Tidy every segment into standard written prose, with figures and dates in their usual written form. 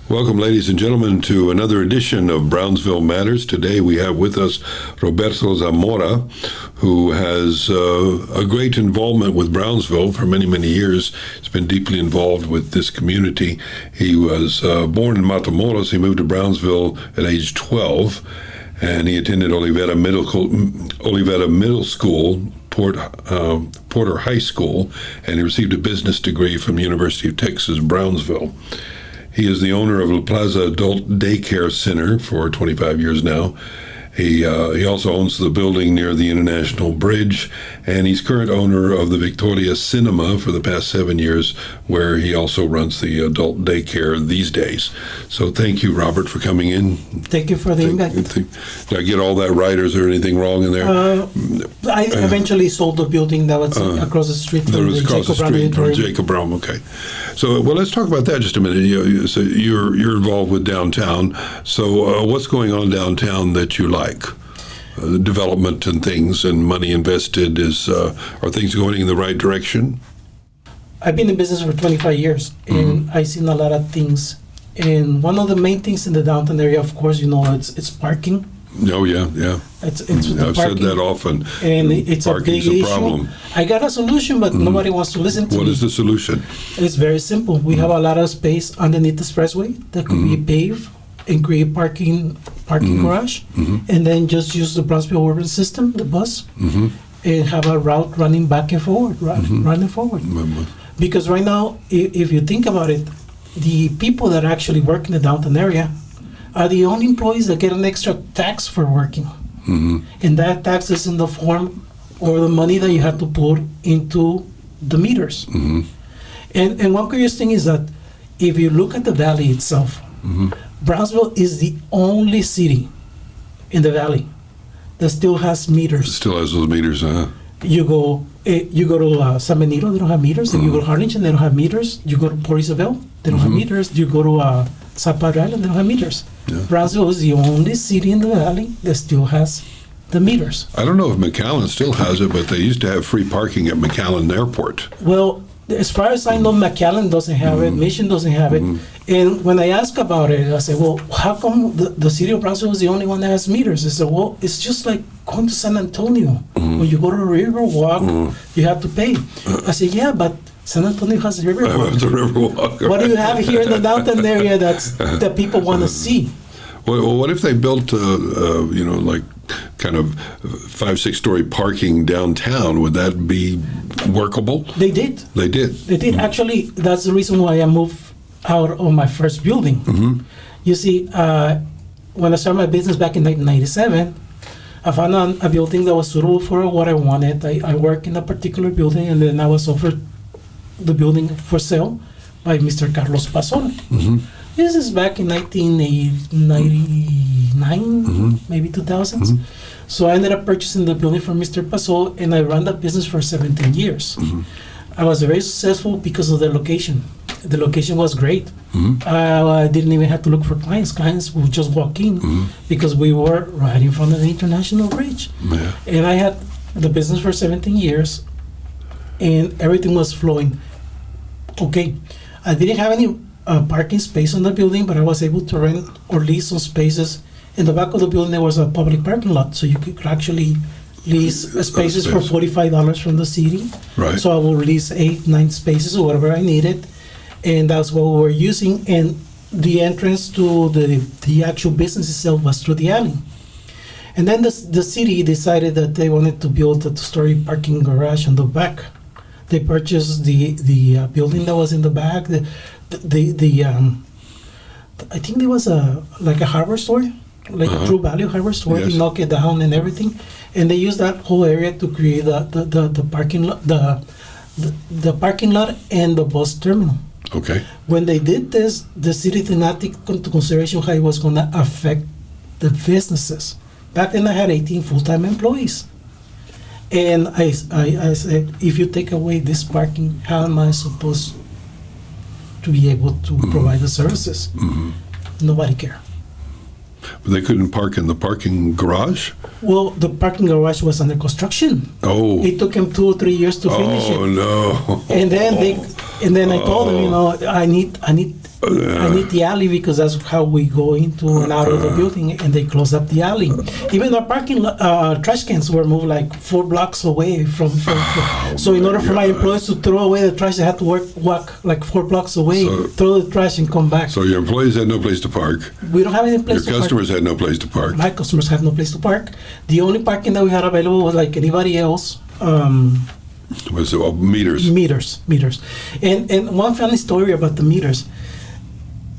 Welcome, ladies and gentlemen, to another edition of Brownsville Matters. Today we have with us Roberto Zamora, who has a great involvement with Brownsville for many, many years. He's been deeply involved with this community. He was born in Matamoros. He moved to Brownsville at age 12, and he attended Olivera Middle School, Porter High School, and he received a business degree from the University of Texas, Brownsville. He is the owner of La Plaza Adult Daycare Center for 25 years now. He also owns the building near the International Bridge, and he's current owner of the Victoria Cinema for the past 7 years, where he also runs the adult daycare these days. So thank you, Robert, for coming in. Thank you for the invite. Did I get all that right, or is there anything wrong in there? I eventually sold the building that was across the street from the Jacob Brown Auditorium. Jacob Brown, okay. So, well, let's talk about that just a minute. So you're involved with downtown. So what's going on downtown that you like? Development and things and money invested, are things going in the right direction? I've been in business for 25 years, and I've seen a lot of things. And one of the main things in the downtown area, of course, it's parking. Oh, yeah. It's I've said that often. And it's a big issue. Problem. I got a solution, but nobody wants to listen to me. What is the solution? It's very simple. We have a lot of space underneath the expressway that could be paved and create parking garage, and then just use the Brownsville urban system, the bus, and have a route running back and forward, running forward. Because right now, if you think about it, the people that actually work in the downtown area are the only employees that get an extra tax for working. And that tax is in the form or the money that you have to put into the meters. And one curious thing is that if you look at the valley itself, Brownsville is the only city in the valley that still has meters. Still has those meters, huh? You go to San Benito, they don't have meters. If you go to Harlingen, they don't have meters. You go to Port Isabel, they don't have meters. You go to South Padre Island, they don't have meters. Yeah. Brownsville is the only city in the valley that still has the meters. I don't know if McAllen still has it, but they used to have free parking at McAllen Airport. Well, as far as I know, McAllen doesn't have it, Mission doesn't have it. And when I ask about it, I say, well, how come the city of Brownsville is the only one that has meters? I said, well, it's just like going to San Antonio. When you go to a Riverwalk, you have to pay. I said, yeah, but San Antonio has a Riverwalk. What do you have here in the downtown area that people want to see? Well, what if they built, like kind of 5-6-story parking downtown? Would that be workable? They did. Actually, that's the reason why I moved out of my first building. You see, when I started my business back in 1997, I found a building that was suitable for what I wanted. I worked in a particular building, and then I was offered the building for sale by Mr. Carlos Pasol. This is back in 1999, maybe 2000s. So I ended up purchasing the building from Mr. Pasol, and I ran that business for 17 years. I was very successful because of the location. The location was great. I didn't even have to look for clients. Clients would just walk in because we were right in front of the International Bridge. And I had the business for 17 years, and everything was flowing okay. I didn't have any parking space on the building, but I was able to rent or lease some spaces. In the back of the building, there was a public parking lot, so you could actually lease spaces for $45 from the city. Right. So I will lease 8-9 spaces or whatever I needed, and that's what we were using. And the entrance to the actual business itself was through the alley. And then the city decided that they wanted to build a 2-story parking garage on the back. They purchased the building that was in the back. I think there was a hardware store, like a True Value hardware store. Yes. They knock it down and everything, and they used that whole area to create the parking lot, the parking lot and the bus terminal. Okay. When they did this, the city did not take into consideration how it was going to affect the businesses. Back then, I had 18 full-time employees. And I said, if you take away this parking, how am I supposed to be able to provide the services? Nobody cared. But they couldn't park in the parking garage? Well, the parking garage was under construction. Oh. It took them 2 or 3 years to finish it. Oh, no. And then I told them, I need I need the alley because that's how we go into and out of the building, and they close up the alley. Even our parking trash cans were moved like 4 blocks away from so in order for my employees to throw away the trash, they had to walk like 4 blocks away, throw the trash and come back. So your employees had no place to park. We don't have any place to Your customers had no place to park. My customers have no place to park. The only parking that we had available was like anybody else. Was meters. Meters. And one funny story about the meters.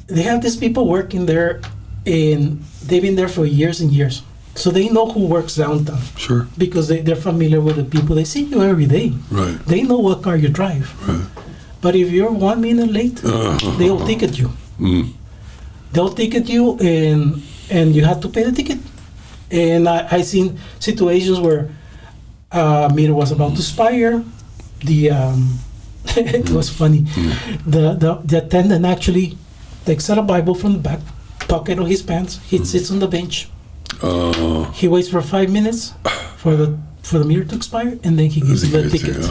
They have these people working there, and they've been there for years and years. So they know who works downtown. Sure. Because they're familiar with the people. They see you every day. Right. They know what car you drive. Right. But if you're 1 minute late, they'll ticket you. They'll ticket you, and you have to pay the ticket. And I seen situations where meter was about to expire. It was funny. The attendant actually takes out a Bible from the back pocket of his pants. He sits on the bench. He waits for 5 minutes for the meter to expire, and then he gives you the ticket.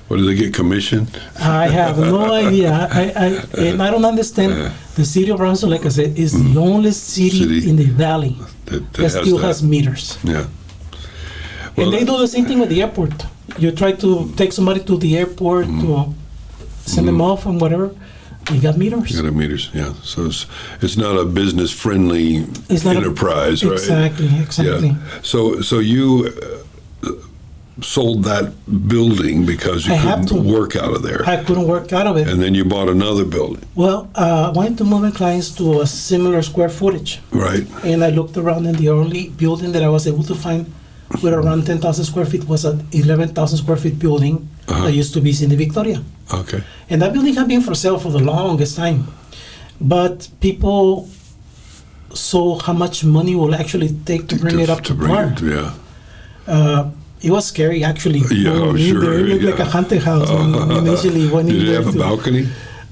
What, do they get commission? I have no idea. And I don't understand. The city of Brownsville, like I said, is the only city in the valley that still has meters. Yeah. Well, and they do the same thing with the airport. You try to take somebody to the airport to send them off and whatever. You got meters. You got meters, yeah. So it's not a business-friendly enterprise, right? Exactly. Yeah. So you sold that building because you couldn't work out of there. I couldn't work out of it. And then you bought another building. Well, I wanted to move my clients to a similar square footage. Right. And I looked around, and the only building that I was able to find with around 10,000 square feet was an 11,000 square feet building that used to be Cine Victoria. Okay. And that building had been for sale for the longest time. But people saw how much money will actually take to bring it up to par. It was scary, actually. Yeah, sure. It looked like a haunted house. Initially, when Did it have a balcony?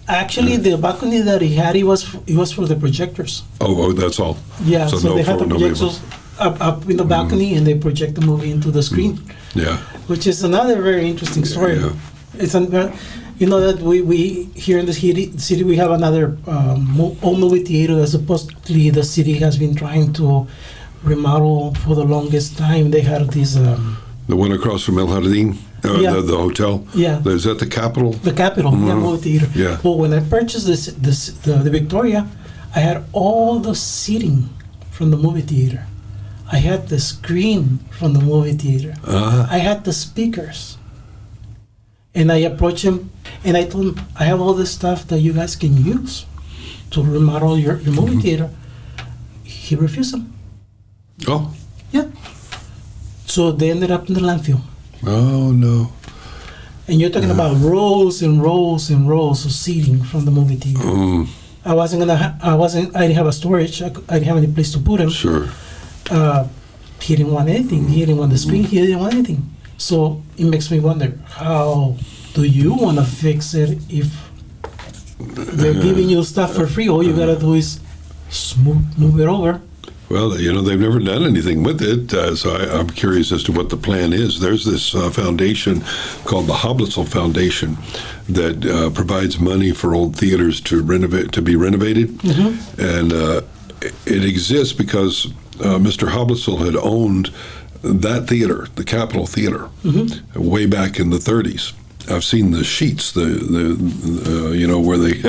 Actually, the balcony that he had, it was for the projectors. Oh, that's all. Yeah, so they had the projectors up in the balcony, and they project the movie into the screen. Yeah. Which is another very interesting story. Yeah. It's you know that we here in the city we have another old movie theater that supposedly the city has been trying to remodel for the longest time. They had this. The one across from El Jardín, the hotel. Yeah. Is that the Capitol? The Capitol, movie theater. Yeah. Well, when I purchased the Victoria, I had all the seating from the movie theater. I had the screen from the movie theater. I had the speakers. And I approached him, and I told him, I have all this stuff that you guys can use to remodel your movie theater. He refused them. Oh. Yeah. So they ended up in the landfill. Oh, no. And you're talking about rows and rows and rows of seating from the movie theater. I didn't have a storage. I didn't have any place to put them. Sure. He didn't want anything. He didn't want the screen. He didn't want anything. So it makes me wonder, how do you want to fix it if they're giving you stuff for free? All you got to do is move it over. Well, they've never done anything with it, so I'm curious as to what the plan is. There's this foundation called the Hoblisel Foundation that provides money for old theaters to be renovated, and it exists because Mr. Hoblisel had owned that theater, the Capitol Theater, way back in the 30s. I've seen the sheets, where they,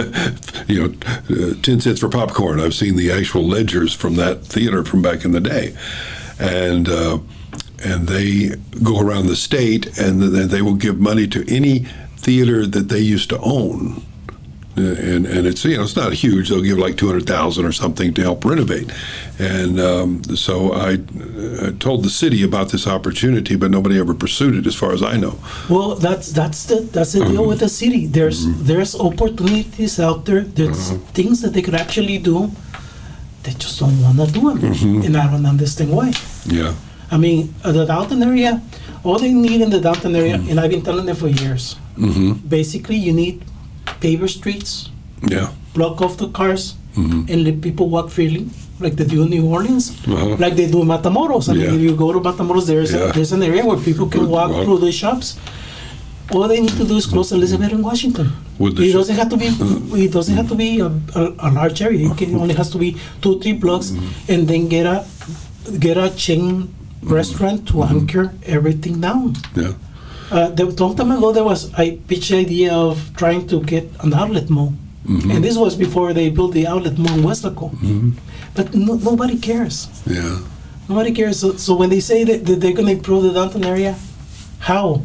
10 cents for popcorn. I've seen the actual ledgers from that theater from back in the day, and they go around the state, and they will give money to any theater that they used to own. And it's it's not huge. They'll give like $200,000 or something to help renovate, and so I told the city about this opportunity, but nobody ever pursued it, as far as I know. Well, that's the deal with the city. There's opportunities out there. There's things that they could actually do. They just don't want to do them, and I don't understand why. Yeah. I mean, the downtown area, all they need in the downtown area, and I've been telling them for years. Basically, you need paver streets, block off the cars, and let people walk freely, like they do in New Orleans, like they do in Matamoros. I mean, if you go to Matamoros, there's an area where people can walk through the shops. all they need to do is close Elizabeth and Washington. It doesn't have to be. It doesn't have to be a large area. It only has to be 2-3 blocks, and then get a chain restaurant to anchor everything down. Yeah. Long time ago, I pitched the idea of trying to get an outlet mall, and this was before they built the outlet mall in Westlaco. But nobody cares. Yeah. Nobody cares. So when they say that they're going to improve the downtown area, how?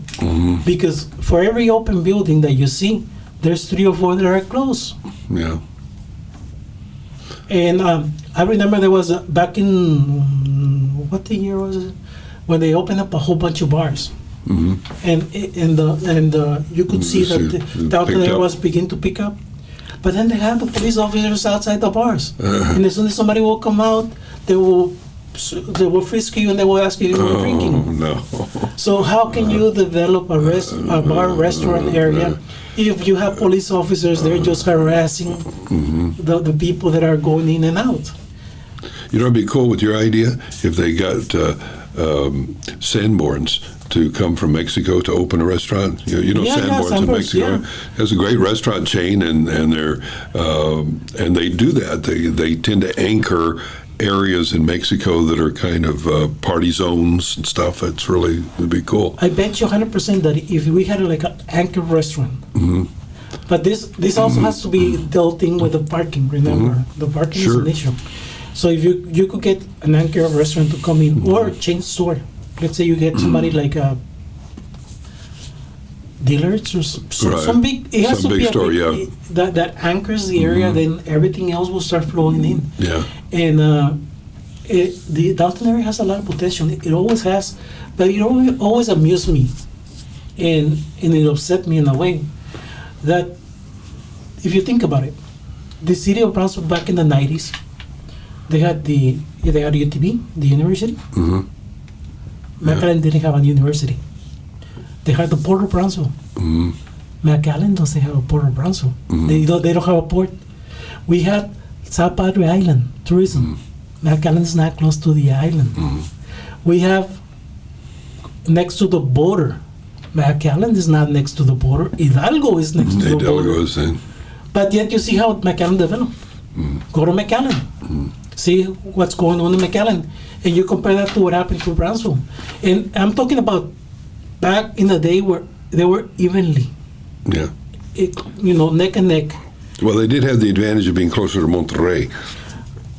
Because for every open building that you see, there's 3 or 4 that are closed. Yeah. And I remember there was back in what the year was it, when they opened up a whole bunch of bars, and you could see that the downtown area was beginning to pick up. But then they had the police officers outside the bars, and as soon as somebody will come out, they will frisk you and they will ask you if you were drinking. No. So how can you develop a bar restaurant area if you have police officers there just harassing the people that are going in and out? You know, it'd be cool with your idea if they got Sanborns to come from Mexico to open a restaurant. You know, Sanborns in Mexico. Yeah. There's a great restaurant chain, and they're and they do that. They tend to anchor areas in Mexico that are kind of party zones and stuff. It'd be cool. I bet you 100% that if we had like an anchor restaurant, but this also has to be dealt in with the parking. Remember, the parking is an issue. So if you could get an anchor restaurant to come in, or a chain store. Let's say you get somebody like a dealers or some big. It has some to big be store, a big, that anchors the area. Then everything else will start flowing in. Yeah. And the downtown area has a lot of potential. It always has, but it always amused me, and it upset me in a way that if you think about it, the city of Brownsville back in the 90s, they had UTB, the university. McAllen didn't have a university. They had the Port of Brownsville. McAllen doesn't have a Port of Brownsville. They don't have a port. We had South Padre Island tourism. McAllen is not close to the island. We have next to the border. McAllen is not next to the border. Hidalgo is next to the border. But yet you see how McAllen developed. Go to McAllen. See what's going on in McAllen. And you compare that to what happened to Brownsville. And I'm talking about back in the day where they were evenly. Yeah. Neck and neck. Well, they did have the advantage of being closer to Monterrey.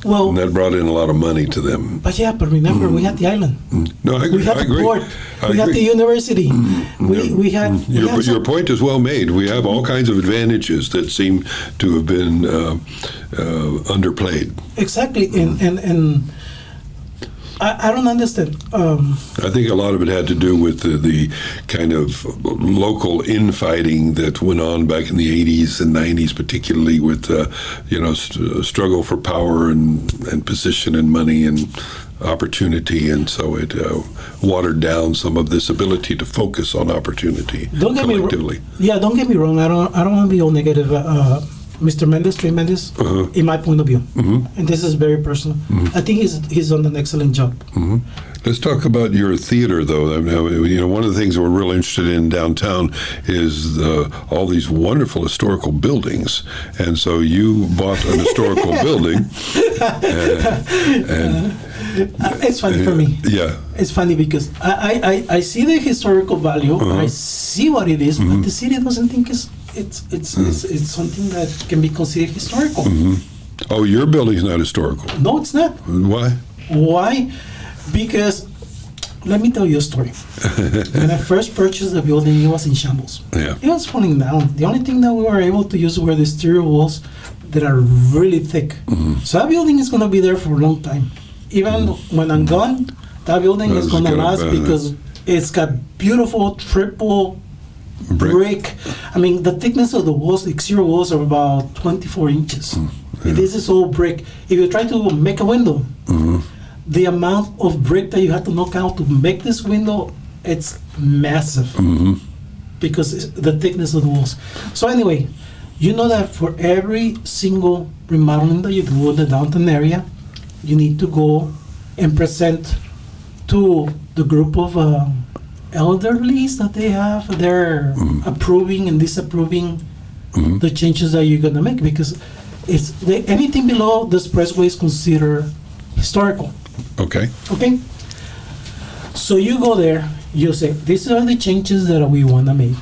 Well, and that brought in a lot of money to them. But remember, we had the island. No, I agree. We had the port. We had the university. We had. Your point is well made. We have all kinds of advantages that seem to have been underplayed. Exactly, and I don't understand. I think a lot of it had to do with the kind of local infighting that went on back in the 80s and 90s, particularly with struggle for power and position and money and opportunity, and so it watered down some of this ability to focus on opportunity collectively. Don't get me wrong. I don't want to be all negative. Mr. Mendes, Trey Mendes, in my point of view, and this is very personal, I think he's done an excellent job. Let's talk about your theater, though. One of the things that we're really interested in downtown is all these wonderful historical buildings, and so you bought an historical building, and it's funny for me. Yeah, it's funny because I see the historical value, I see what it is, but the city doesn't think it's something that can be considered historical. Oh, your building's not historical. No, it's not. Why? Because let me tell you a story. When I first purchased the building, it was in shambles. Yeah. It was falling down. The only thing that we were able to use were the exterior walls that are really thick. So that building is going to be there for a long time. Even when I'm gone, that building is going to last because it's got beautiful triple brick. I mean, the thickness of the walls, the exterior walls, are about 24 inches. This is all brick. If you try to make a window, the amount of brick that you have to knock out to make this window, it's massive because it's the thickness of the walls. So anyway, you know that for every single remodeling that you do in the downtown area, you need to go and present to the group of elderlies that they have. They're approving and disapproving the changes that you're gonna make, because anything below the expressway is considered historical. Okay. Okay. So you go there, you say, these are the changes that we want to make.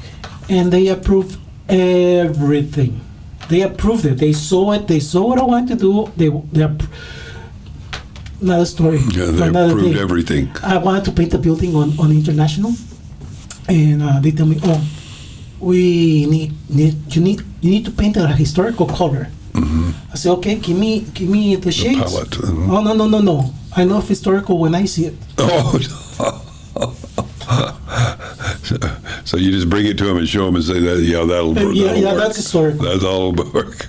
And they approve everything. They approved it. They saw it. They saw what I want to do. Another story. Yeah, they another approved day. everything. I wanted to paint a building on International. And they tell me, oh, you need to paint a historical color. I say, okay, give me the shades. Palette. Oh, no. I know historical when I see it. Oh. So you just bring it to him and show him and say that, that'll work. That's historical. That's all work.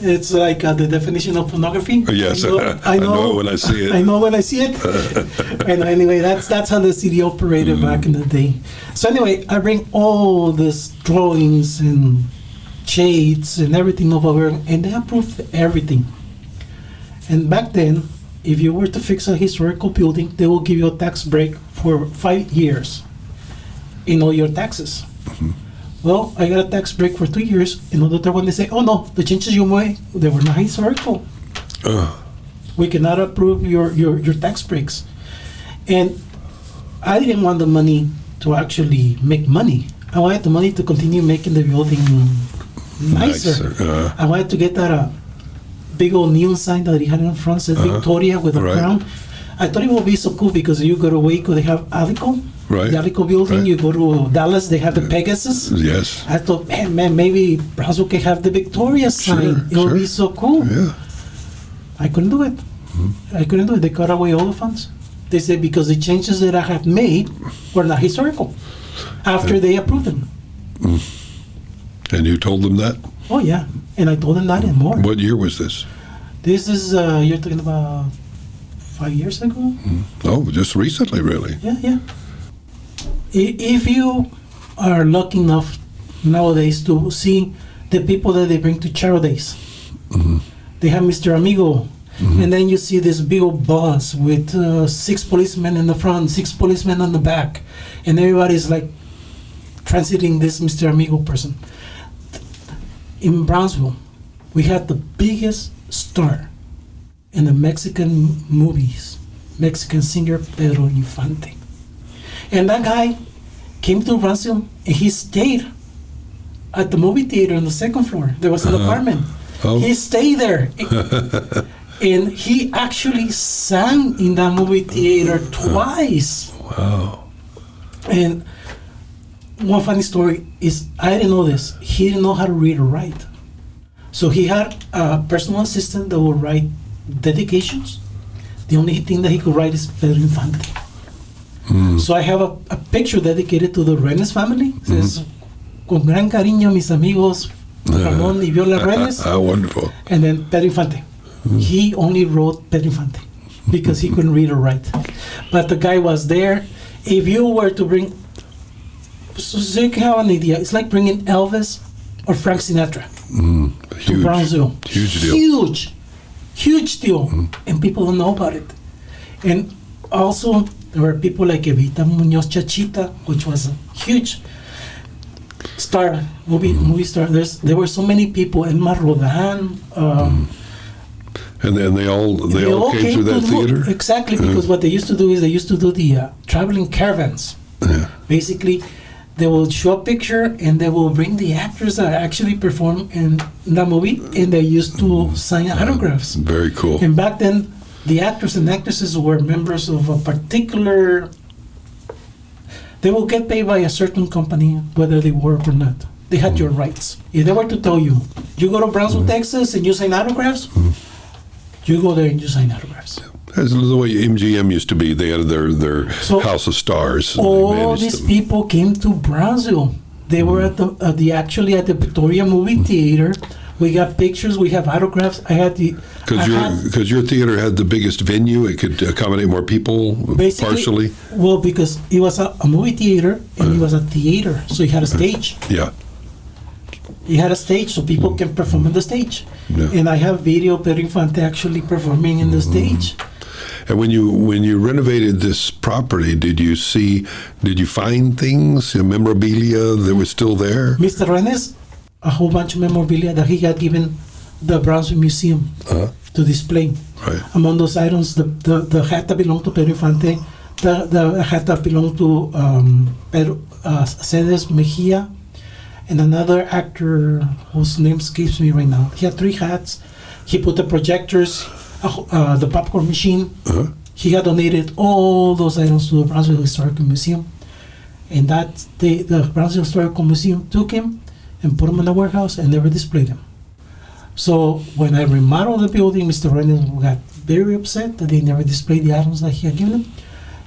It's like the definition of pornography. Yes, I know it when I see it. I know when I see it. And anyway, that's how the city operated back in the day. So anyway, I bring all these drawings and shades and everything over here, and they approved everything. And back then, if you were to fix a historical building, they will give you a tax break for 5 years in all your taxes. Well, I got a tax break for 2 years, and on the third one they say, oh no, the changes you made, they were not historical. We cannot approve your tax breaks. And I didn't want the money to actually make money. I wanted the money to continue making the building nicer. I wanted to get that big old neon sign that he had in front, said Victoria with a crown. I thought it would be so cool because you go to Waco, they have Alico. Right. The Alico building. Right. You go to Dallas, they have the Pegasus. Yes. I thought, man, maybe Brownsville can have the Victoria sign. It would be so cool. Yeah. I couldn't do it. I couldn't do it. They cut away all the funds. They said because the changes that I have made were not historical after they approved them. And you told them that? Oh, yeah. And I told them that and more. What year was this? This is, you're talking about 5 years ago? Oh, just recently, really? Yeah. If you are lucky enough nowadays to see the people that they bring to Charo Days, they have Mr. Amigo, and then you see this big old bus with 6 policemen in the front, 6 policemen on the back, and everybody's like transiting this Mr. Amigo person. In Brownsville, we had the biggest star in the Mexican movies, Mexican singer Pedro Infante. And that guy came to Brownsville and he stayed at the movie theater on the second floor. There was an apartment. Oh. He stayed there. And he actually sang in that movie theater twice. Wow. And one funny story is, I didn't know this. He didn't know how to read or write. So he had a personal assistant that would write dedications. The only thing that he could write is Pedro Infante. So I have a picture dedicated to the Renes family. It says, con gran cariño, mis amigos, Ramón y Viola Renes. Wonderful. And then Pedro Infante. He only wrote Pedro Infante because he couldn't read or write. But the guy was there. If you were to bring, so you can have an idea, it's like bringing Elvis or Frank Sinatra to Brownsville. Huge deal. Huge deal. And people don't know about it. And also, there were people like Evita Muñoz Chachita, which was a huge star, movie star. There were so many people, Elma Rodan. And then they all came through that theater? Exactly, because what they used to do is they used to do the traveling caravans. Basically, they will show a picture and they will bring the actors that actually perform in that movie, and they used to sign autographs. Very cool. And back then, the actors and actresses were members of a particular. They will get paid by a certain company, whether they work or not. They had your rights. If they were to tell you, you go to Brownsville, Texas, and you sign autographs, you go there and you sign autographs. That's the way MGM used to be. They had their House of Stars. All these people came to Brownsville. They were at the Victoria Movie Theater. We got pictures. We have autographs. I had the because your theater had the biggest venue. It could accommodate more people. Partially. Well, because it was a movie theater and it was a theater, so it had a stage. Yeah. He had a stage so people can perform on the stage. And I have video of Pedro Infante actually performing in the stage. And when you renovated this property, did you find things, memorabilia that was still there? Mr. Renes, a whole bunch of memorabilia that he had given the Brownsville Museum to display. Right. Among those items, the hat that belonged to Pedro Infante, the hat that belonged to Cedes Mejia, and another actor whose name escapes me right now. He had 3 hats. He put the projectors, the popcorn machine. He had donated all those items to the Brownsville Historical Museum. And the Brownsville Historical Museum took him and put him in the warehouse and never displayed him. So when I remodeled the building, Mr. Reynolds got very upset that they never displayed the items that he had given him.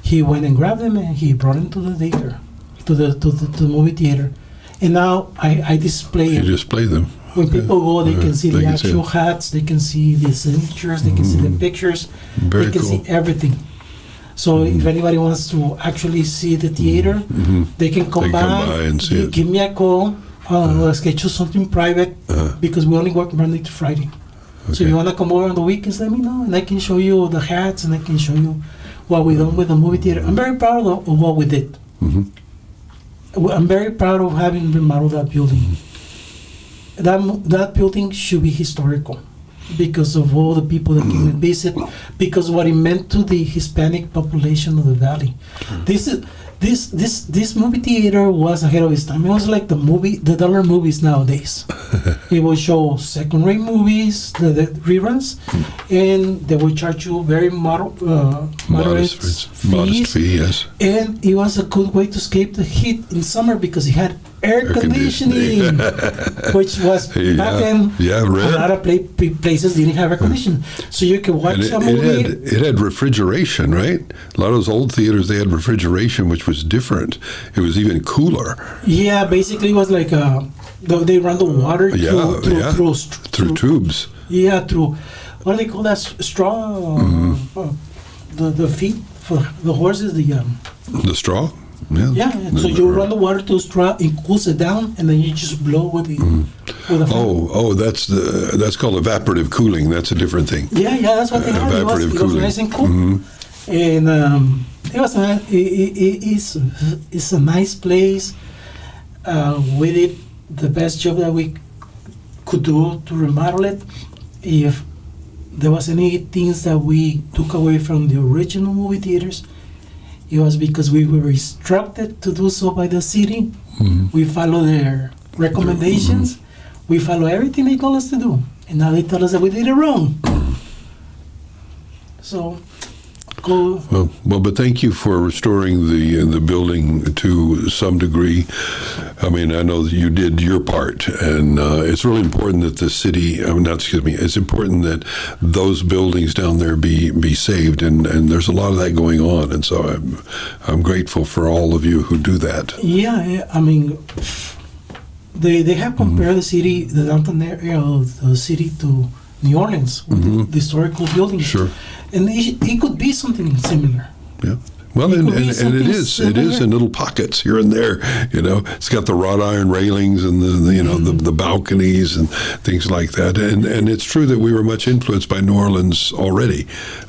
He went and grabbed them and he brought them to the daycare, to the movie theater. And now I display You them. display them. When people go, they can see They the can see actual it. hats, they can see the signatures, they can see the pictures, Very they can cool. see everything. So if anybody wants to actually see the theater, they can come by and see it. give me a call. Let's schedule something private because we only work Monday to Friday. So if Okay. you want to come over on the weekends, let me know, and I can show you the hats and I can show you what we done with the movie theater. I'm very proud of what we did. I'm very proud of having remodeled that building. That building should be historical because of all the people that came and visit, because what it meant to the Hispanic population of the valley. This movie theater was ahead of its time. It was like the dollar movies nowadays. It would show second-rate movies, the reruns, and they would charge you very moderate Modest fees. fee, yes. And it was a good way to escape the heat in summer because it had air conditioning, which was back then. Yeah, a rare. lot of places didn't have air conditioning, so you could watch And a movie. it had refrigeration, right? A lot of those old theaters, they had refrigeration, which was different. It was even cooler. Yeah, basically it was like they run the water Through tubes. Yeah, through what do they call that straw? The feet for the horses. The straw? Yeah, and so you run the water to the straw, it cools it down, and then you just blow with the with the fan. That's called evaporative cooling. That's a different thing. Yeah, that's what they had. Evaporative It was cooling. nice and cool. And it was it's a nice place. We did the best job that we could do to remodel it. If there was any things that we took away from the original movie theaters, it was because we were instructed to do so by the city. We follow their recommendations. We follow everything they told us to do. And now they tell us that we did it wrong. So, go. Well, but thank you for restoring the building to some degree. I mean, I know that you did your part, and it's really important that the city, it's important that those buildings down there be saved, and there's a lot of that going on, and so I'm grateful for all of you who do that. Yeah, I mean, they have compared the downtown area of the city to New Orleans with the historical buildings. Sure. And it could be something similar. Yeah. Well, It and could be it something is. It is similar. in little pockets here and there. You know, it's got the wrought iron railings and the balconies and things like that. And it's true that we were much influenced by New Orleans already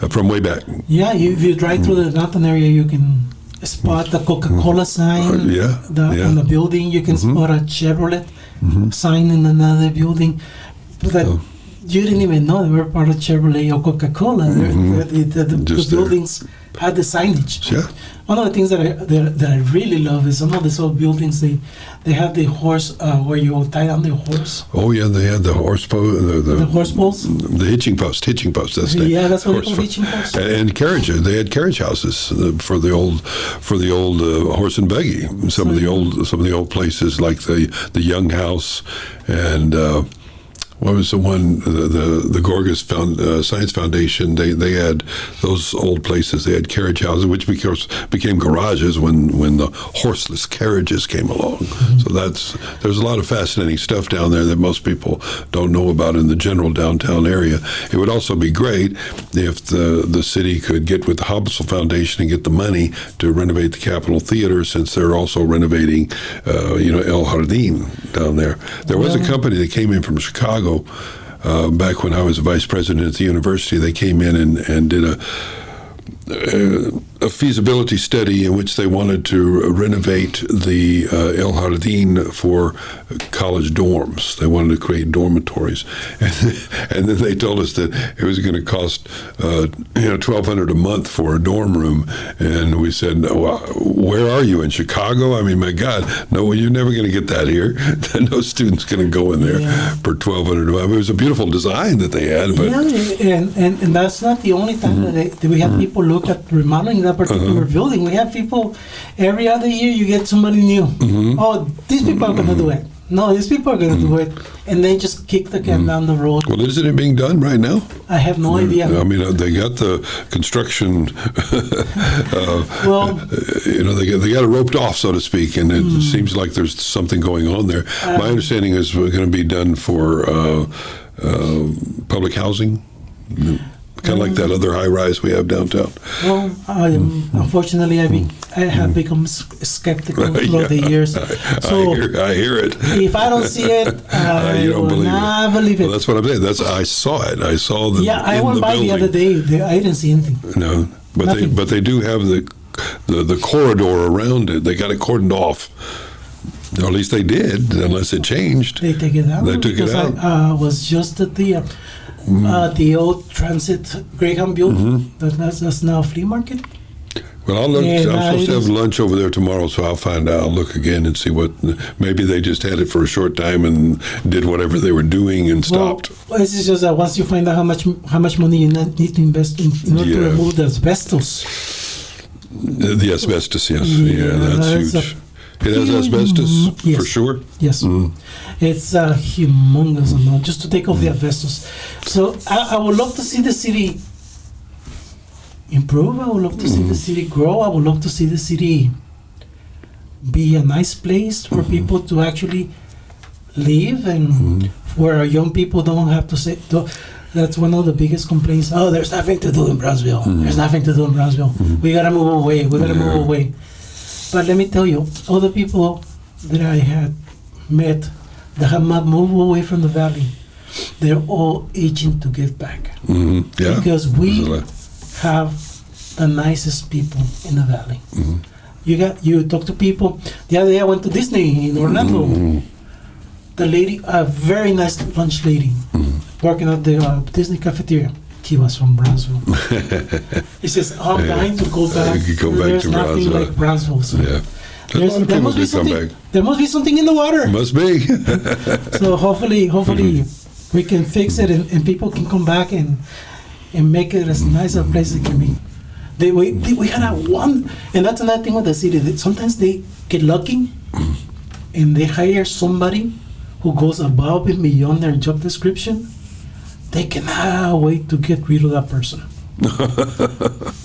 from way back. Yeah, if you drive through the downtown area, you can spot the Coca-Cola sign on the building. You can spot a Chevrolet sign in another building. But you didn't even know they were part of Chevrolet or Coca-Cola. The buildings had the signage. Yeah. One of the things that I really love is some of these old buildings. They have the horse where you tie down the horse. Oh yeah, they had the horse The horse poles. the hitching post. That's the Yeah, that's what horse you call post. hitching posts. And carriages. They had carriage houses for the old horse and buggy. Some of the old places like the Young House and. What was the one? The Gorgas Science Foundation. They had those old places. They had carriage houses, which became garages when the horseless carriages came along. So there's a lot of fascinating stuff down there that most people don't know about in the general downtown area. It would also be great if the city could get with the Hobsbawm Foundation and get the money to renovate the Capitol Theater, since they're also renovating, El Jardín down there. There was a company that came in from Chicago. Back when I was a vice president at the university, they came in and did a feasibility study in which they wanted to renovate the El Jardín for college dorms. They wanted to create dormitories, and then they told us that it was going to cost $1,200 a month for a dorm room. And we said, well, "Where are you, in Chicago? I mean, my God, no, you're never going to get that here. No student's going to go in there for $1,200 a month." It was a beautiful design that they had, but and that's not the only time that we have people look at remodeling that particular building. We have people every other year. You get somebody new. Oh, these people are going to do it. No, these people are going to do it, and they just kick the can down the road. Well, isn't it being done right now? I have no idea. I mean, they got the construction. They got it roped off, so to speak, and it seems like there's something going on there. My understanding is going to be done for public housing. Kind of like that other high-rise we have downtown. Well, unfortunately, I have become skeptical throughout the years. So I hear it. If I don't see it, I will not believe it. Well, that's what I'm saying. I saw it. I saw the. Yeah, I went by the other day. I didn't see anything. No, but they do have the corridor around it. They got it cordoned off. Or at least they did, unless it changed. They take it out. They took it out. I was just at the old transit Greyhound building. That's now a flea market. Well, I'll look. I'm supposed to have lunch over there tomorrow, so I'll find out. I'll look again and see what. Maybe they just had it for a short time and did whatever they were doing and stopped. Well, this is just that once you find out how much money you need to invest in order to remove the asbestos. The asbestos, yes, that's huge. It has asbestos, for sure? Yes. It's a humongous amount just to take off the asbestos. So I would love to see the city improve. I would love to see the city grow. I would love to see the city be a nice place for people to actually live, and where our young people don't have to say... That's one of the biggest complaints. Oh, there's nothing to do in Brownsville. There's nothing to do in Brownsville. We got to move away. We got to move away. But let me tell you, all the people that I had met that have not moved away from the valley, they're all itching to get back. Yeah. Because we have the nicest people in the valley. You talk to people. The other day I went to Disney in Orlando. The lady, a very nice lunch lady, working at the Disney cafeteria. He was from Brownsville. He says, I'm dying to go back. There's nothing like Brownsville. So there must be something in the water. Must be. So hopefully we can fix it, and people can come back and make it as nice a place as it can be. We had one, and that's another thing with the city. That sometimes they get lucky and they hire somebody who goes above and beyond their job description. They cannot wait to get rid of that person.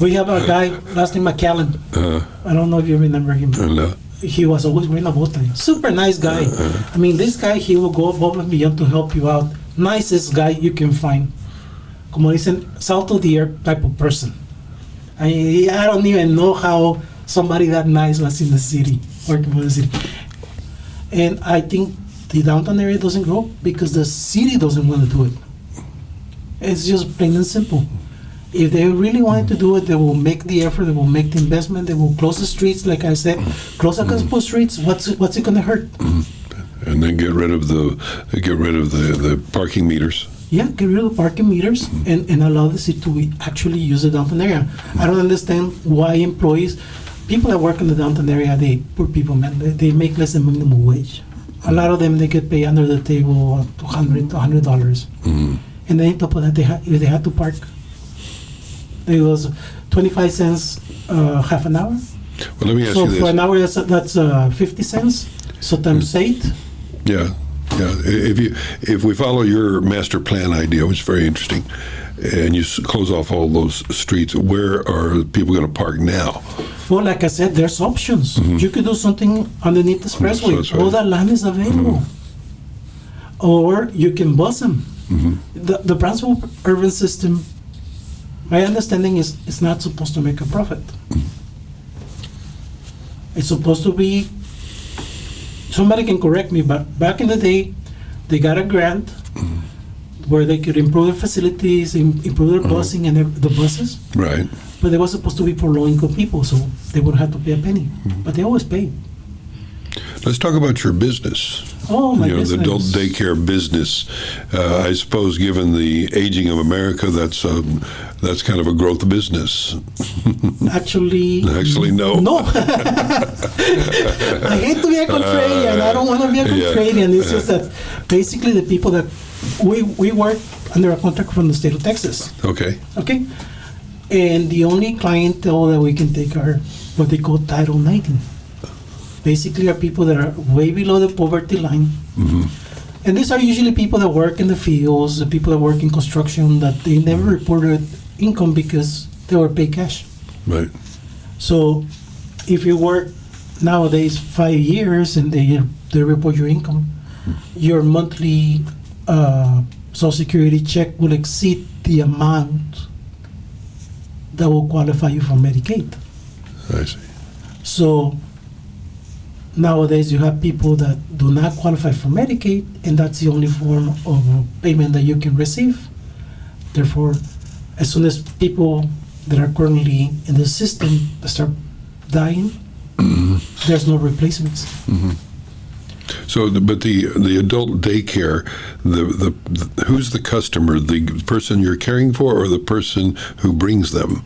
We have a guy, last name McAllen. I don't know if you remember him. No. He was always wearing a bow tie. Super nice guy. I mean, this guy, he will go above and beyond to help you out. Nicest guy you can find. Como dicen, salt of the earth type of person. I don't even know how somebody that nice was in the city, working for the city. And I think the downtown area doesn't grow because the city doesn't want to do it. It's just plain and simple. If they really wanted to do it, they will make the effort, they will make the investment, they will close the streets, like I said, close a couple streets. What's it going to hurt? And then get rid of the parking meters. Yeah, get rid of the parking meters and allow the city to actually use the downtown area. I don't understand why people that work in the downtown area, poor people, man, they make less than minimum wage. A lot of them, they get paid under the table $100. And then on top of that, if they had to park, it was 25 cents half an hour. Well, let me ask you this. So for an hour, that's 50 cents. So times 8. Yeah. If we follow your master plan idea, which is very interesting, and you close off all those streets, where are people going to park now? Well, like I said, there's options. You could do something underneath the expressway. All that land is available. Or you can bus them. The Brownsville urban system, my understanding is, it's not supposed to make a profit. It's supposed to be, somebody can correct me, but back in the day, they got a grant. where they could improve their facilities, improve their busing and the buses. Right. But they were supposed to be for low-income people, so they wouldn't have to pay a penny. But they always paid. Let's talk about your business. Oh, my The business. adult daycare business. I suppose, given the aging of America, that's kind of a growth business. Actually, no. No. I hate to be a contrarian. I don't want to be a contrarian. It's just that basically the people that we work under a contract from the state of Texas. Okay. Okay? And the only clientele that we can take are what they call Title 19. Basically are people that are way below the poverty line. Mm-hmm. And these are usually people that work in the fields, the people that work in construction, that they never reported income because they were paid cash. Right. So if you work nowadays 5 years and they report your income, your monthly Social Security check will exceed the amount that will qualify you for Medicaid. I see. So nowadays you have people that do not qualify for Medicaid, and that's the only form of payment that you can receive. Therefore, as soon as people that are currently in the system start dying, there's no replacements. So, but the adult daycare, the who's the customer? The person you're caring for, or the person who brings them?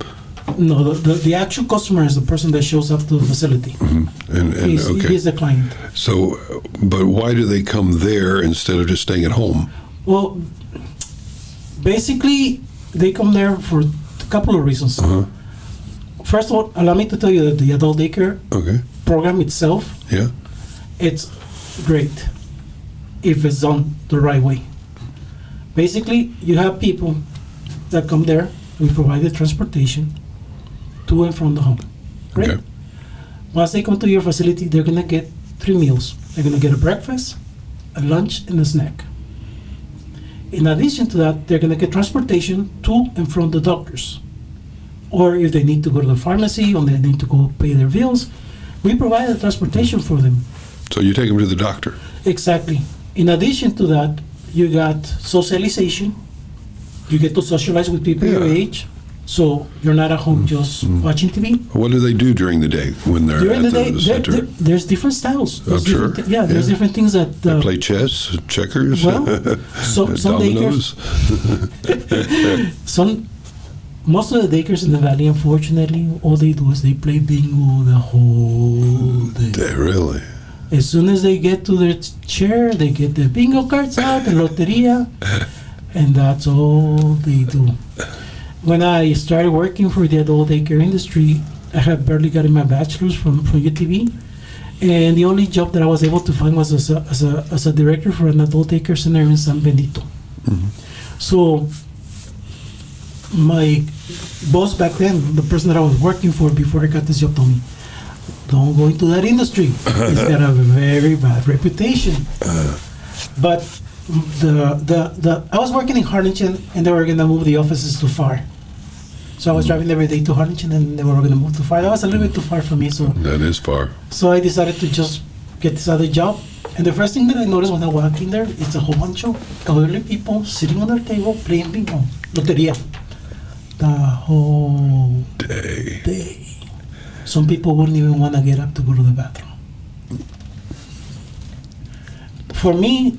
No, the actual customer is the person that shows up to the facility. And He's the client. So, but why do they come there instead of just staying at home? Well, basically, they come there for a couple of reasons. First of all, allow me to tell you that the adult daycare program itself, it's great if it's done the right way. Basically, you have people that come there. We provide the transportation to and from the home, right? Okay. Once they come to your facility, they're gonna get 3 meals. They're gonna get a breakfast, a lunch, and a snack. In addition to that, they're gonna get transportation to and from the doctors. Or if they need to go to the pharmacy or they need to go pay their bills, we provide the transportation for them. So you take them to the doctor. Exactly. In addition to that, you got socialization. You get to socialize with people your age, so you're not at home just watching TV. What do they do during the day when they're During at the day, center? there's different styles. I'm sure. There's different things that... They play chess, checkers, Well, some dominoes. Most of the daycares in the valley, unfortunately, all they do is they play bingo the whole day. Really? As soon as they get to their chair, they get the bingo cards out, the loteria, and that's all they do. When I started working for the adult daycare industry, I had barely gotten my bachelor's from UTV, and the only job that I was able to find was as a director for an adult daycare center in San Benito. So my boss back then, the person that I was working for before I got this job, told me, don't go into that industry. It's got a very bad reputation. But I was working in Harlingen, and they were going to move the offices too far. So I was driving every day to Harlingen, and they were going to move too far. That was a little bit too far for me. So that is far. So I decided to just get this other job. And the first thing that I noticed when I walked in there, it's a whole bunch of elderly people sitting on their table playing bingo, loteria, the whole day. Some people wouldn't even want to get up to go to the bathroom. For me,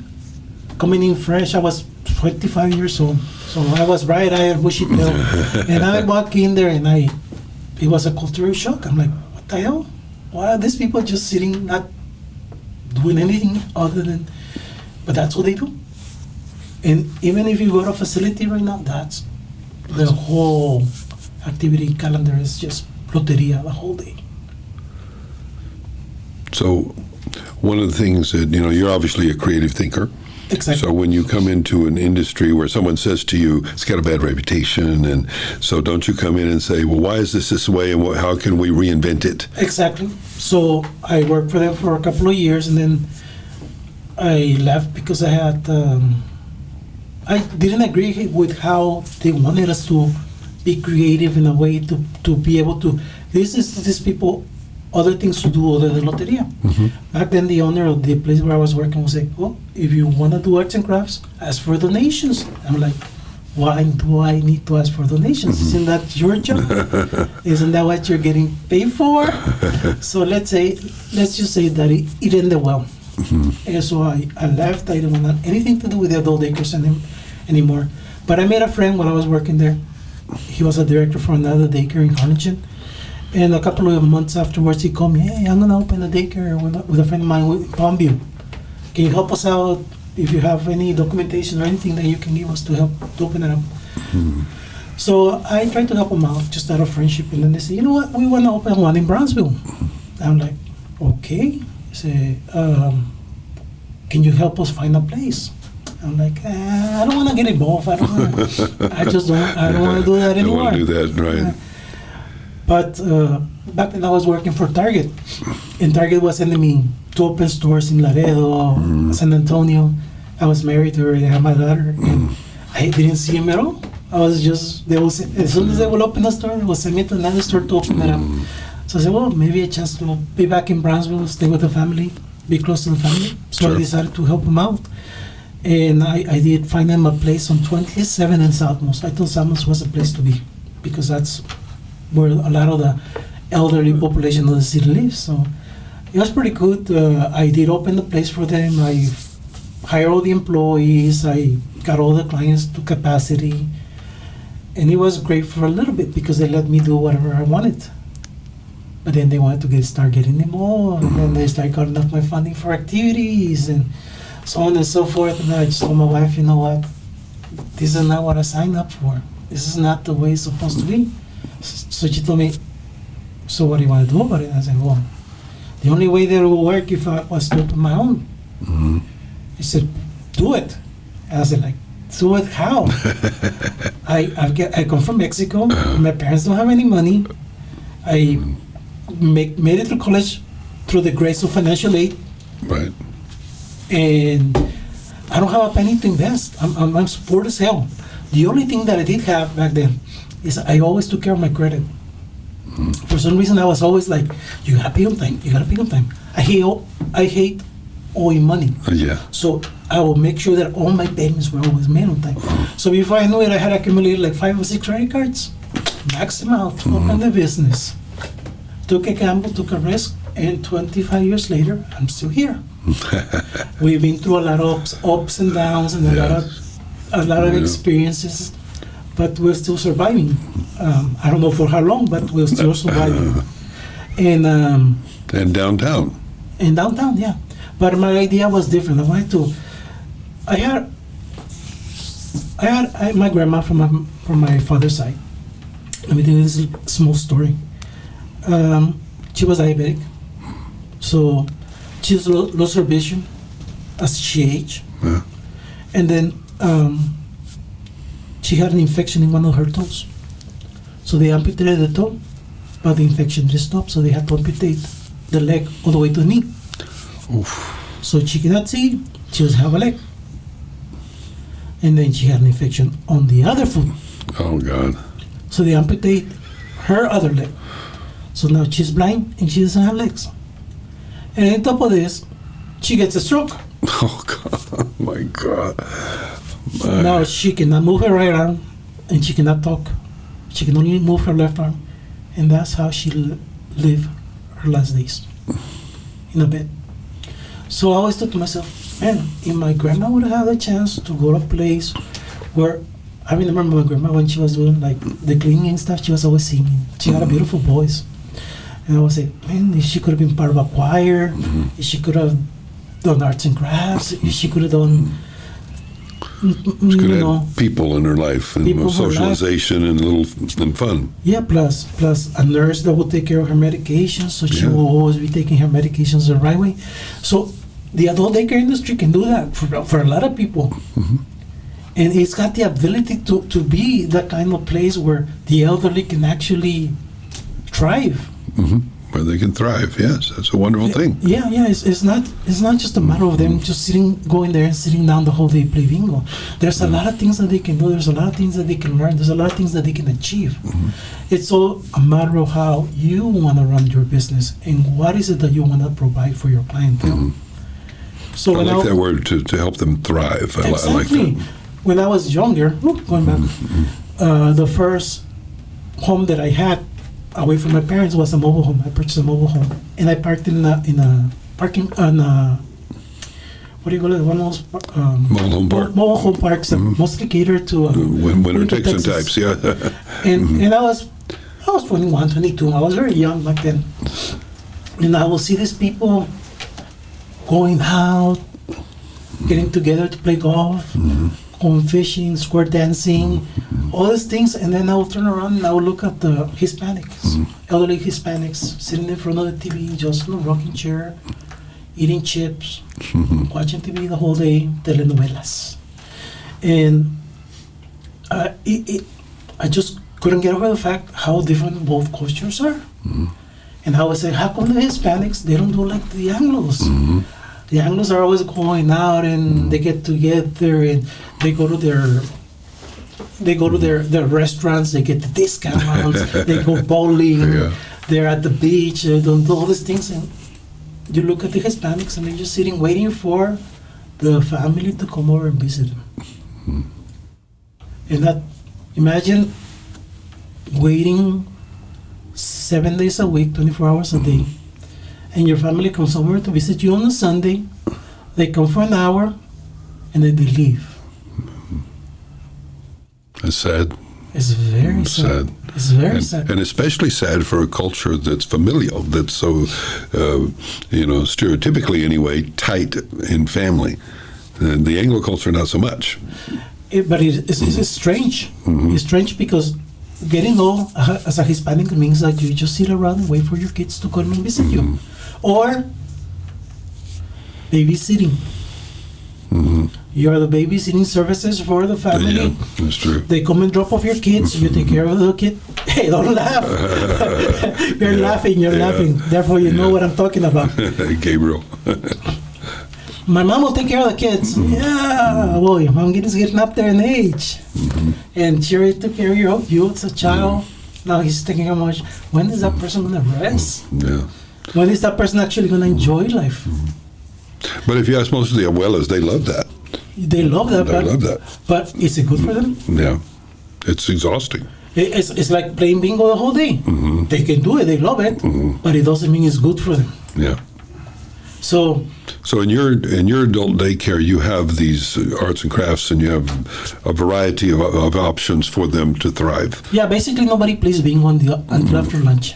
coming in fresh, I was 25 years old, so I was bright-eyed, bushy-tailed, and I walk in there, and it was a cultural shock. I'm like, what the hell? Why are these people just sitting, not doing anything other than, but that's what they do. And even if you go to a facility right now, that's the whole activity calendar is just loteria the whole day. So one of the things that, you're obviously a creative thinker. Exactly. So when you come into an industry where someone says to you, it's got a bad reputation, and so don't you come in and say, well, why is this way, and how can we reinvent it? Exactly. So I worked for them for a couple of years, and then I left because I had, I didn't agree with how they wanted us to be creative in a way to be able to, these people other things to do other than loteria. Back then, the owner of the place where I was working was like, "Oh, if you want to do arts and crafts, ask for donations." I'm like, "Why do I need to ask for donations? Isn't that your job? Isn't that what you're getting paid for?" So let's just say that it ended well. And so I left. I didn't want anything to do with the adult daycares anymore. But I made a friend while I was working there. He was a director for another daycare in Harlingen. And a couple of months afterwards, he called me, "Hey, I'm going to open a daycare with a friend of mine in Palmview. Can you help us out if you have any documentation or anything that you can give us to help to open it up?" So I tried to help them out just out of friendship. And then they said, "You know what? We want to open one in Brownsville." I'm like, "Okay." They say, "Can you help us find a place?" I'm like, "I don't want to get involved. I don't want to do that anymore." Don't want to do that, right? But back then I was working for Target, and Target was sending me to open stores in Laredo, San Antonio. I was married already, I had my daughter, and I didn't see him at all. I was just, as soon as they would open the store, they would send me to another store to open it up. So I said, well, maybe a chance to be back in Brownsville, stay with the family, be close to the family. So I decided to help them out. And I did find them a place on 27 and Southmost. I thought Southmost was a place to be, because that's where a lot of the elderly population of the city lives. So it was pretty good. I did open the place for them. I hired all the employees. I got all the clients to capacity. And it was great for a little bit because they let me do whatever I wanted. But then they wanted to start getting involved, and then they started cutting off my funding for activities and so on and so forth. And I just told my wife, "You know what? This is not what I signed up for. This is not the way it's supposed to be." So she told me, "So what do you want to do about it?" I said, "Well, the only way that it will work if I was to open my own." He said, "Do it." And I said, "Like, do it how?" I come from Mexico. My parents don't have any money. I made it to college through the grace of financial aid. Right. And I don't have a penny to invest. I'm poor as hell. The only thing that I did have back then is I always took care of my credit. For some reason, I was always like, "You gotta pay on time. You gotta pay on time." I hate owing money. Yeah. So I will make sure that all my payments were always made on time. So before I knew it, I had accumulated like 5 or 6 credit cards. Maxed them out, opened the business, took a gamble, took a risk, and 25 years later, I'm still here. We've been through a lot of ups and downs and a lot of experiences, but we're still surviving. I don't know for how long, but we're still surviving. And downtown. In downtown, yeah. But my idea was different. I wanted to. I had my grandma from my father's side. Let me tell you this small story. She was diabetic, so she lost her vision as she aged, and then she had an infection in one of her toes. So they amputated the toe, but the infection didn't stop, so they had to amputate the leg all the way to the knee. Oof. So she cannot see, she doesn't have a leg. And then she had an infection on the other foot. Oh, God. So they amputate her other leg. So now she's blind and she doesn't have legs. And on top of this, she gets a stroke. Oh, God. My God. Now she cannot move her right arm and she cannot talk. She can only move her left arm. And that's how she lived her last days, in a bed. So I always thought to myself, man, if my grandma would have had a chance to go to a place where, I remember my grandma when she was doing like the cleaning and stuff, she was always singing. She had a beautiful voice. And I would say, man, if she could have been part of a choir, if she could have done arts and crafts, if she could have done, she could have people in her life and socialization and fun. Yeah, plus a nurse that would take care of her medications, so she will always be taking her medications the right way. So the adult daycare industry can do that for a lot of people. And it's got the ability to be that kind of place where the elderly can actually thrive. where they can thrive. Yes, that's a wonderful thing. Yeah, yeah. It's not just a matter of them just going there and sitting down the whole day play bingo. There's a lot of things that they can do. There's a lot of things that they can learn. There's a lot of things that they can achieve. It's all a matter of how you want to run your business and what is it that you want to provide for your clientele. So I like that word, to help them thrive. I like that. When I was younger, going back, the first home that I had away from my parents was a mobile home. I purchased a mobile home, and I parked in a parking what do you call it? One of those mobile home parks that mostly cater to winter Texan types. Yeah. and I was 21, 22. I was very young back then, and I will see these people going out, getting together to play golf, going fishing, square dancing, all these things, and then I will turn around and I will look at the Hispanics, elderly Hispanics, sitting in front of the TV, just in a rocking chair, eating chips, watching TV the whole day, telenovelas. And I just couldn't get over the fact how different both cultures are. And how I say, how come the Hispanics, they don't do like the Anglos? The Anglos are always going out and they get together and they go to their restaurants, they get the discounts, they go bowling, they're at the beach, they don't do all these things. And you look at the Hispanics and they're just sitting waiting for the family to come over and visit them. And that, imagine waiting 7 days a week, 24 hours a day, and your family comes over to visit you on a Sunday. They come for an hour, and then they leave. It's sad. It's very sad. It's very sad. And especially sad for a culture that's familial, that's so, stereotypically anyway, tight in family. The Anglo culture, not so much. But it's strange. It's strange because getting old as a Hispanic means that you just sit around and wait for your kids to come and visit you. Or babysitting. You are the babysitting services for the family. Yeah, that's true. They come and drop off your kids. You take care of the kid. Hey, don't laugh. You're laughing. Therefore, you know what I'm talking about. Gabriel. My mom will take care of the kids. Yeah, well, your mom is getting up there in age. And she already took care of you as a child. Now he's thinking how much, when is that person going to rest? Yeah. When is that person actually going to enjoy life? But if you ask most of the abuelas, they love that. They love that. But is it good for them? Yeah. It's exhausting. It's like playing bingo the whole day. They can do it, they love it, but it doesn't mean it's good for them. Yeah. So in your adult daycare, you have these arts and crafts, and you have a variety of options for them to thrive. Yeah, basically nobody plays bingo until after lunch.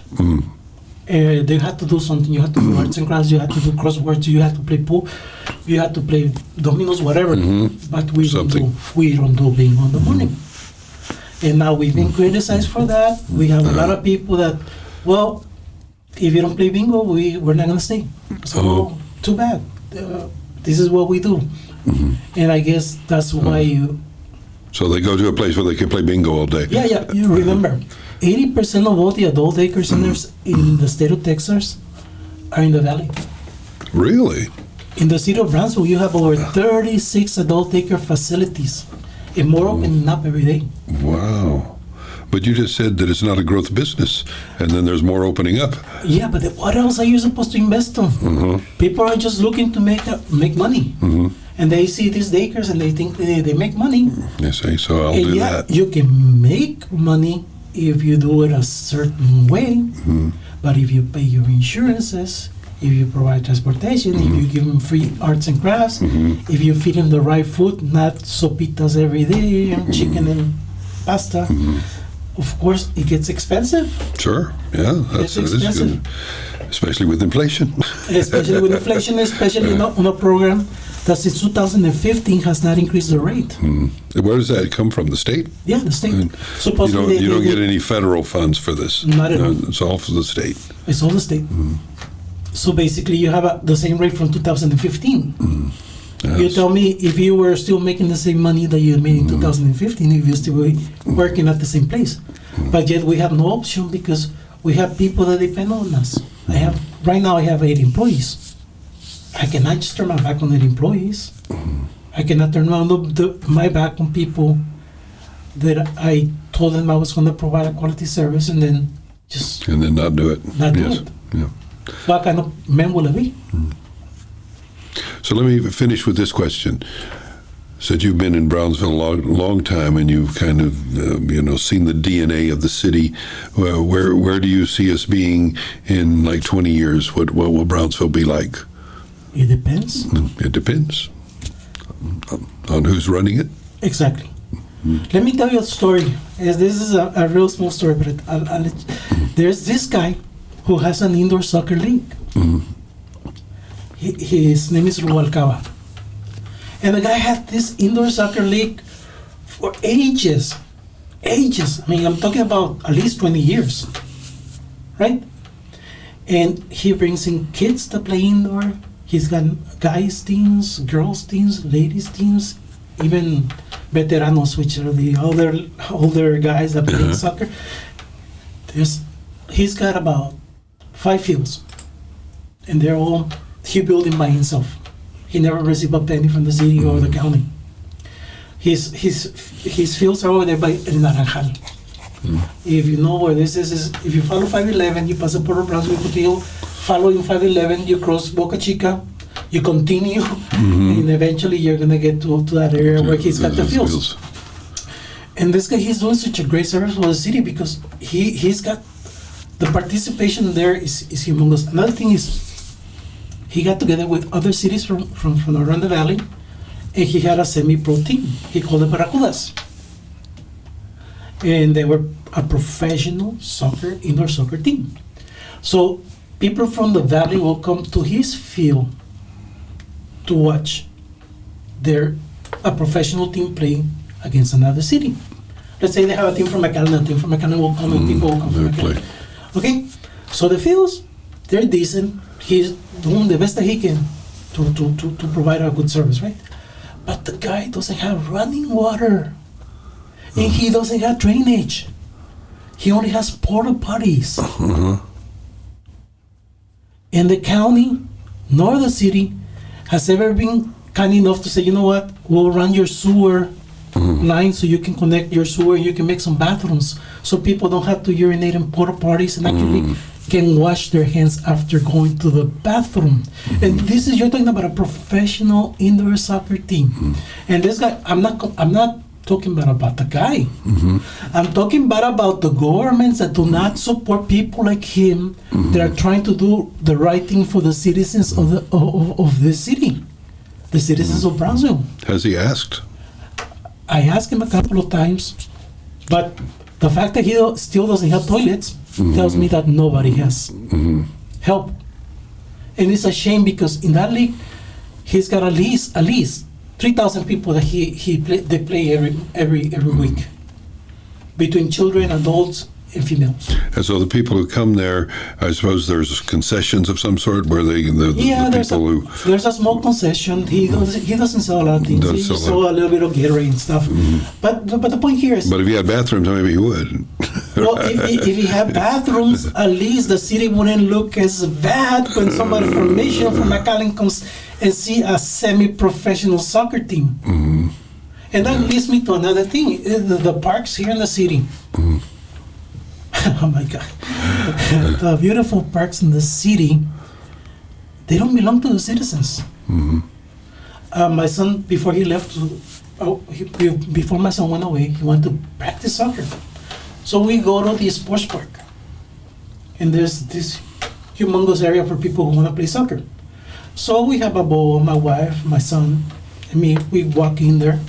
They had to do something. You had to do arts and crafts. You had to do crosswords. You had to play pool. You had to play dominoes, whatever. But we don't do bingo in the morning. And now we've been criticized for that. We have a lot of people that, well, if you don't play bingo, we're not going to stay. So, too bad. This is what we do. And I guess that's why So they go to a place where they can play bingo all day. Yeah. You remember, 80% of all the adult daycare centers in the state of Texas are in the valley. Really? In the city of Brownsville, you have over 36 adult daycare facilities, and more opening up every day. Wow. But you just said that it's not a growth business, and then there's more opening up. Yeah, but what else are you supposed to invest on? People are just looking to make money. And they see these daycares and they think they make money. They say, so I'll do that. You can make money if you do it a certain way, but if you pay your insurances, if you provide transportation, if you give them free arts and crafts, if you feed them the right food, not sopitas every day and chicken and pasta, of course it gets expensive. Sure, yeah, that's expensive. Especially with inflation. Especially on a program that since 2015 has not increased the rate. Where does that come from? The state? Yeah, the state. Supposedly you don't get any federal funds for this. Not at all. It's all for the state. It's all the state. So basically you have the same rate from 2015. Yes. You tell me if you were still making the same money that you made in 2015, if you still were working at the same place. But yet we have no option because we have people that depend on us. Right now I have 8 employees. I cannot just turn my back on 8 employees. I cannot turn my back on people that I told them I was going to provide a quality service and then not do it. Not do it. Yeah. What kind of man will I be? So let me finish with this question. Said you've been in Brownsville a long time, and you've kind of seen the DNA of the city. Where do you see us being in like 20 years? What will Brownsville be like? It depends. It depends on who's running it. Exactly. Let me tell you a story. This is a real small story, but I'll let you. There's this guy who has an indoor soccer league. His name is Rubalcaba. And the guy had this indoor soccer league for ages. Ages. I mean, I'm talking about at least 20 years. Right? And he brings in kids to play indoor. He's got guys teams, girls teams, ladies teams, even veteranos, which are the older guys that play soccer. He's got about 5 fields. And they're all, he built them by himself. He never received a penny from the city or the county. His fields are over there by El Naranjal. If you know where this is, if you follow 511, you pass por Brownsville Cotillo, following 511, you cross Boca Chica, you continue, and eventually you're going to get to that area where he's got the fields. And this guy, he's doing such a great service for the city because he's got, the participation there is humongous. Another thing is, he got together with other cities from around the valley, and he had a semi-pro team. He called them Barracudas. And they were a professional indoor soccer team. So people from the valley will come to his field to watch a professional team play against another city. Let's say they have a team from McAllen, a team from McAllen will come and people will come from McAllen. Okay? So the fields, they're decent. He's doing the best that he can to provide a good service, right? But the guy doesn't have running water. And he doesn't have drainage. He only has porta potties. And the county nor the city has ever been kind enough to say, you know what, we'll run your sewer line so you can connect your sewer, you can make some bathrooms so people don't have to urinate in porta potties and actually can wash their hands after going to the bathroom. And this is, you're talking about a professional indoor soccer team. And this guy, I'm not talking about the guy. I'm talking about the governments that do not support people like him that are trying to do the right thing for the citizens of the city, the citizens of Brownsville. Has he asked? I asked him a couple of times, but the fact that he still doesn't have toilets tells me that nobody has help. And it's a shame because in that league, he's got at least 3,000 people that they play every week, between children, adults, and females. And so the people who come there, I suppose there's concessions of some sort where there's a small concession. He doesn't sell a lot of things. He just sell a little bit of Gatorade and stuff. But the point here is. But if he had bathrooms, maybe he would. Well, if he had bathrooms, at least the city wouldn't look as bad when somebody from Mission, from McAllen comes and see a semi-professional soccer team. And that leads me to another thing: the parks here in the city. Oh my God. The beautiful parks in the city, they don't belong to the citizens. My son, before he left, before my son went away, he went to practice soccer. So we go to the sports park. And there's this humongous area for people who want to play soccer. So we have a ball, my wife, my son, and me, we walk in there.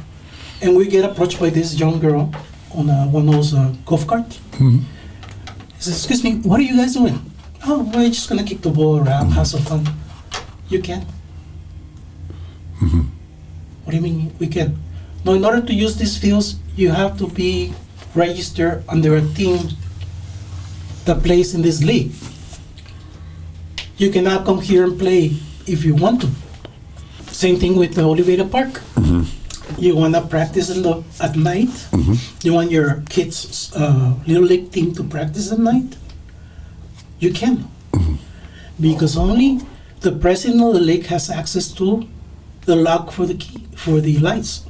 And we get approached by this young girl on one of those golf carts. He says, excuse me, what are you guys doing? Oh, we're just going to kick the ball around, have some fun. You can. What do you mean we can? No, in order to use these fields, you have to be registered under a team that plays in this league. You cannot come here and play if you want to. Same thing with the Oliveira Park. You want to practice at night? You want your kids' little league team to practice at night? You can. because only the president of the league has access to the lock for the key for the lights.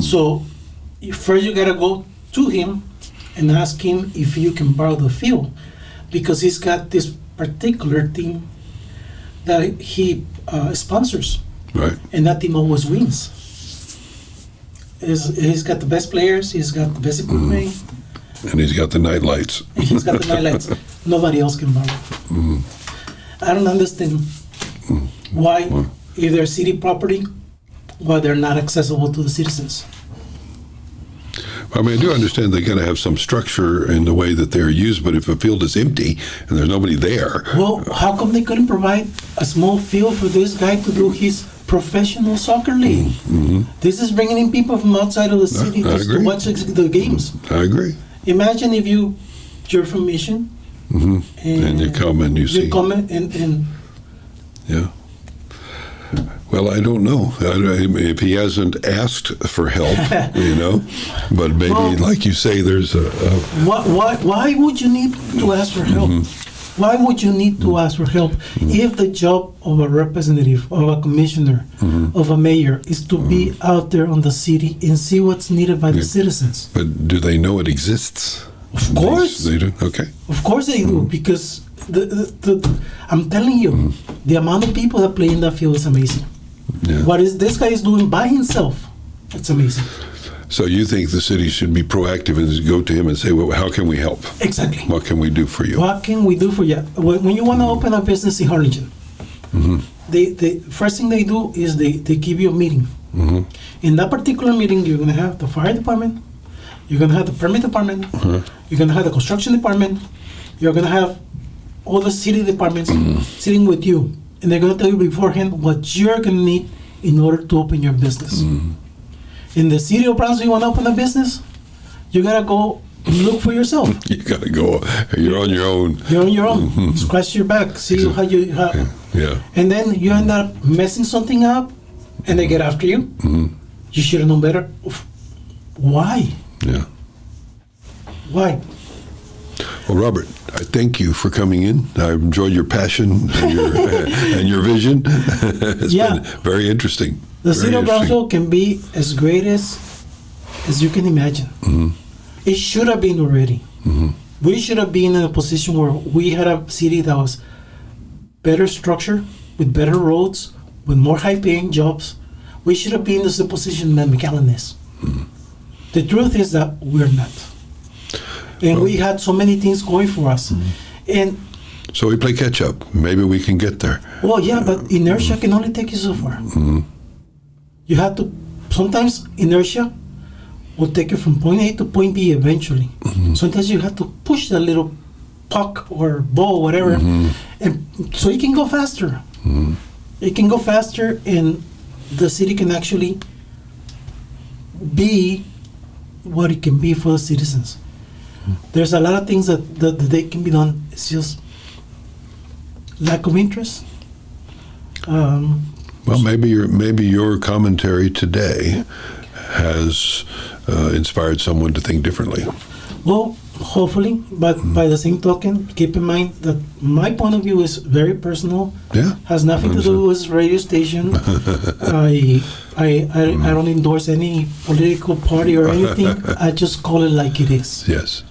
So first you gotta go to him and ask him if you can borrow the field, because he's got this particular team that he sponsors, Right. and that team always wins. He's got the best players, he's got the best equipment, And he's got the night lights. he's got the night lights. Nobody else can borrow. I don't understand why, if they're city property, why they're not accessible to the citizens. I mean, I do understand they got to have some structure in the way that they're used, but if a field is empty and there's nobody there, Well, how come they couldn't provide a small field for this guy to do his professional soccer league? This is bringing in people from outside of the city I just to agree. watch the games. I agree. Imagine if you're from Mission, And you come and you see. you come and Yeah. Well, I don't know. If he hasn't asked for help, but maybe, Well- like you say, there's a why would you need to ask for help? Why would you need to ask for help if the job of a representative, of a commissioner, of a mayor is to be out there on the city and see what's needed by the citizens? but do they know it exists? Of course. They do? Okay. Of course they do, because I'm telling you, the amount of people that play in that field is amazing. Yeah. What is this guy is doing by himself? It's amazing. So you think the city should be proactive and go to him and say, well, how can we help? Exactly. What can we do for you? What can we do for you? When you want to open a business in Harlingen, the first thing they do is they give you a meeting. In that particular meeting, you're going to have the fire department, you're going to have the permit department, you're going to have the construction department, you're going to have all the city departments sitting with you, and they're going to tell you beforehand what you're going to need in order to open your business. In the city of Brownsville, you want to open a business, you got to go look for yourself. You got to go. You're on your own. You're on your own. Scratch your back. See how you. Yeah. And then you end up messing something up, and they get after you. You should have known better. Why? Yeah. Why? Well, Robert, I thank you for coming in. I've enjoyed your passion and your vision. It's been very interesting. The Very city of interesting. Brownsville can be as great as you can imagine. It should have been already. We should have been in a position where we had a city that was better structured, with better roads, with more high-paying jobs. We should have been in the position that McAllen is. The truth is that we're not. And we had so many things going for us. And So we play catch up. Maybe we can get there. well, yeah, but inertia can only take you so far. You have to, sometimes inertia will take you from point A to point B eventually. Sometimes you have to push that little puck or ball, whatever, and so it can go faster. It can go faster, and the city can actually be what it can be for the citizens. There's a lot of things that they can be done. It's just lack of interest. Well, maybe your commentary today has inspired someone to think differently. Well, hopefully, but by the same token, keep in mind that my point of view is very personal. Yeah. Has nothing to do with radio station. I don't endorse any political party or anything. I just call it like it is. Yes.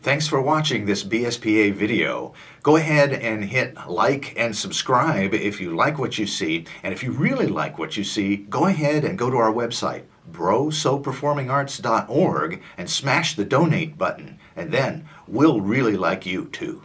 Thanks for watching this BSPA video. Go ahead and hit like and subscribe if you like what you see. And if you really like what you see, go ahead and go to our website, brosoperformingarts.org, and smash the donate button. And then we'll really like you too.